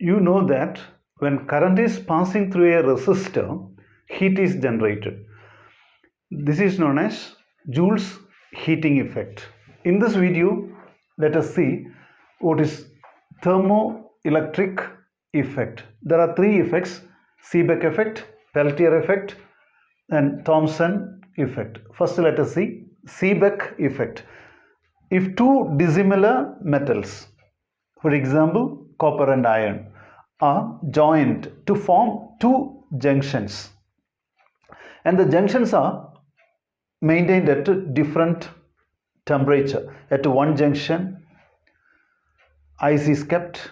you know that when current is passing through a resistor, heat is generated. This is known as Joule's heating effect. In this video, let us see what is thermoelectric effect. There are three effects: Seebeck effect, Peltier effect, and Thomson effect. First, let us see Seebeck effect. If two dissimilar metals, for example copper and iron, are joined to form two junctions, and the junctions are maintained at a different temperature. At one junction, ice is kept.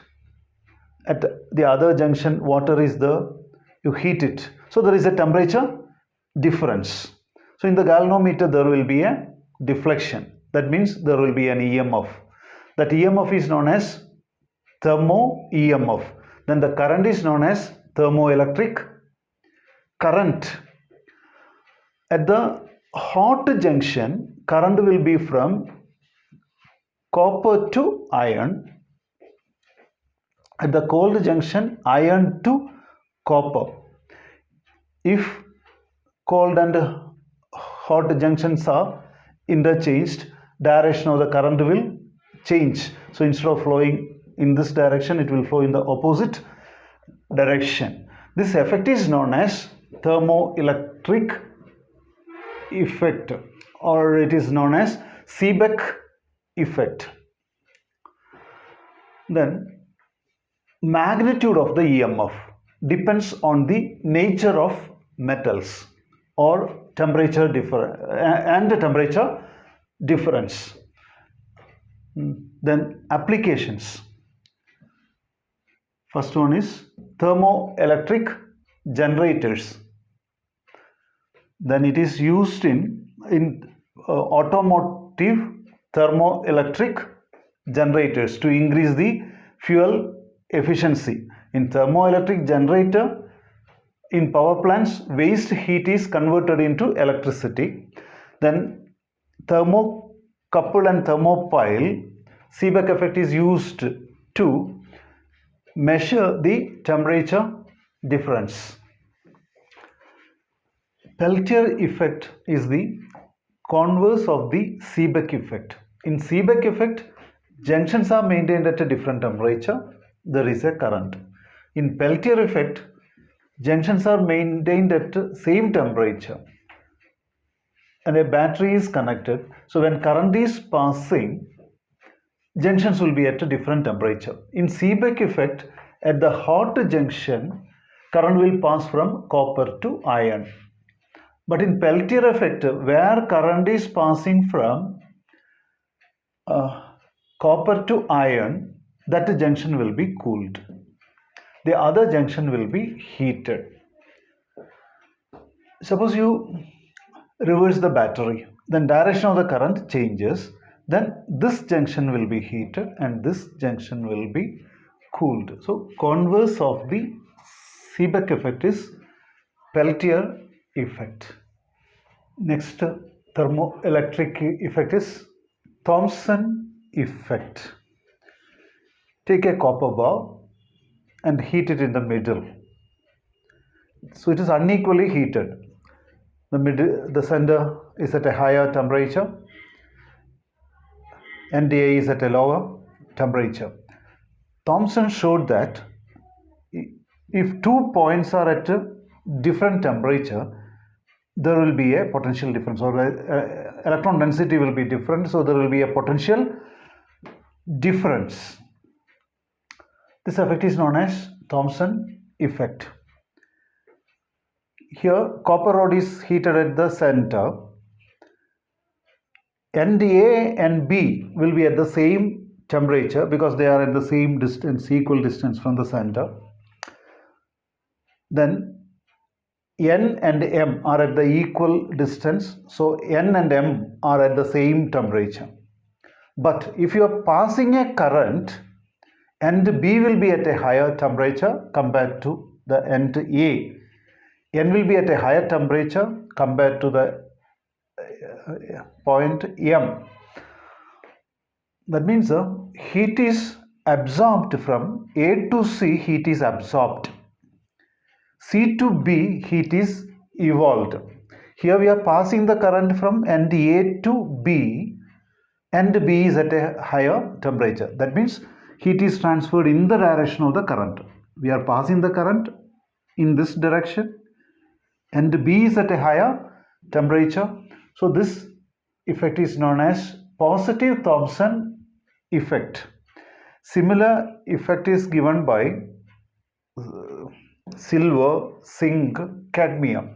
At the other junction, water is there. You heat it. So there is a temperature difference. So in the galvanometer, there will be a deflection. That means there will be an EMF. That EMF is known as thermo EMF. Then the current is known as thermoelectric current. At the hot junction, current will be from copper to iron. At the cold junction, iron to copper. If cold and hot junctions are interchanged, direction of the current will change. So instead of flowing in this direction, it will flow in the opposite direction. This effect is known as thermoelectric effect, or it is known as Seebeck effect. Then magnitude of the EMF depends on the nature of metals or temperature temperature difference. Then applications. First one is thermoelectric generators. Then it is used in automotive thermoelectric generators to increase the fuel efficiency. In thermoelectric generator, in power plants, waste heat is converted into electricity. Then thermocouple and thermopile, Seebeck effect is used to measure the temperature difference. Peltier effect is the converse of the Seebeck effect. In Seebeck effect, junctions are maintained at a different temperature. There is a current. In Peltier effect, junctions are maintained at same temperature and a battery is connected. So when current is passing, junctions will be at a different temperature. In Seebeck effect, at the hot junction, current will pass from copper to iron. But in Peltier effect, where current is passing from copper to iron, that junction will be cooled. The other junction will be heated. Suppose you reverse the battery, then direction of the current changes. Then this junction will be heated and this junction will be cooled. So converse of the Seebeck effect is Peltier effect. Next thermoelectric effect is Thomson effect. Take a copper bar and heat it in the middle. So it is unequally heated. The center is at a higher temperature, NDA is at a lower temperature. Thomson showed that if 2 points are at a different temperature, there will be a potential difference, or electron density will be different, so there will be a potential difference. This effect is known as Thomson effect. Here copper rod is heated at the center. NDA and B will be at the same temperature because they are at the same distance, equal distance from the center. Then N and M are at the equal distance, so N and M are at the same temperature. But if you are passing a current, end B will be at a higher temperature compared to the end A. N will be at a higher temperature compared to the point M. That means heat is absorbed from A to C, heat is absorbed. C to B, heat is evolved. Here we are passing the current from end A to B. End B is at a higher temperature. That means heat is transferred in the direction of the current. We are passing the current in this direction. End B is at a higher temperature. So this effect is known as positive Thomson effect. Similar effect is given by silver, zinc, cadmium.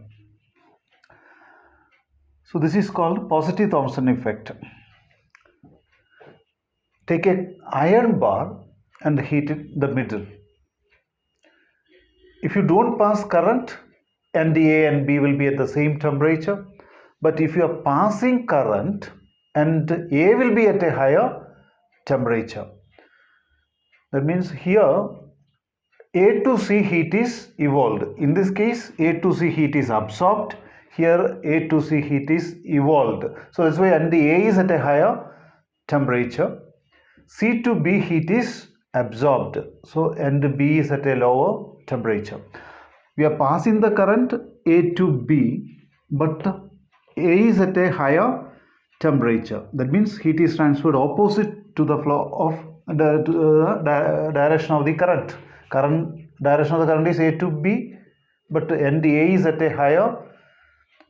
So this is called positive Thomson effect. Take an iron bar and heat it the middle. If you don't pass current, end A and B will be at the same temperature. But if you are passing current, end A will be at a higher temperature. That means here A to C heat is evolved. In this case, A to C heat is absorbed. Here A to C heat is evolved. So that's why end A is at a higher temperature. C to B heat is absorbed. So end B is at a lower temperature. We are passing the current A to B, but A is at a higher temperature. That means heat is transferred opposite to the flow of the direction of the current. Direction of the current is A to B, but end A is at a higher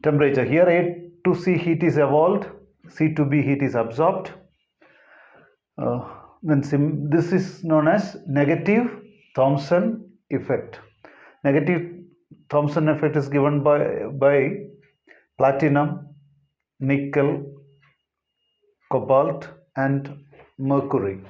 temperature. Here A to C heat is evolved, C to B heat is absorbed. Then this is known as negative Thomson effect. Negative Thomson effect is given by platinum, nickel, cobalt and mercury.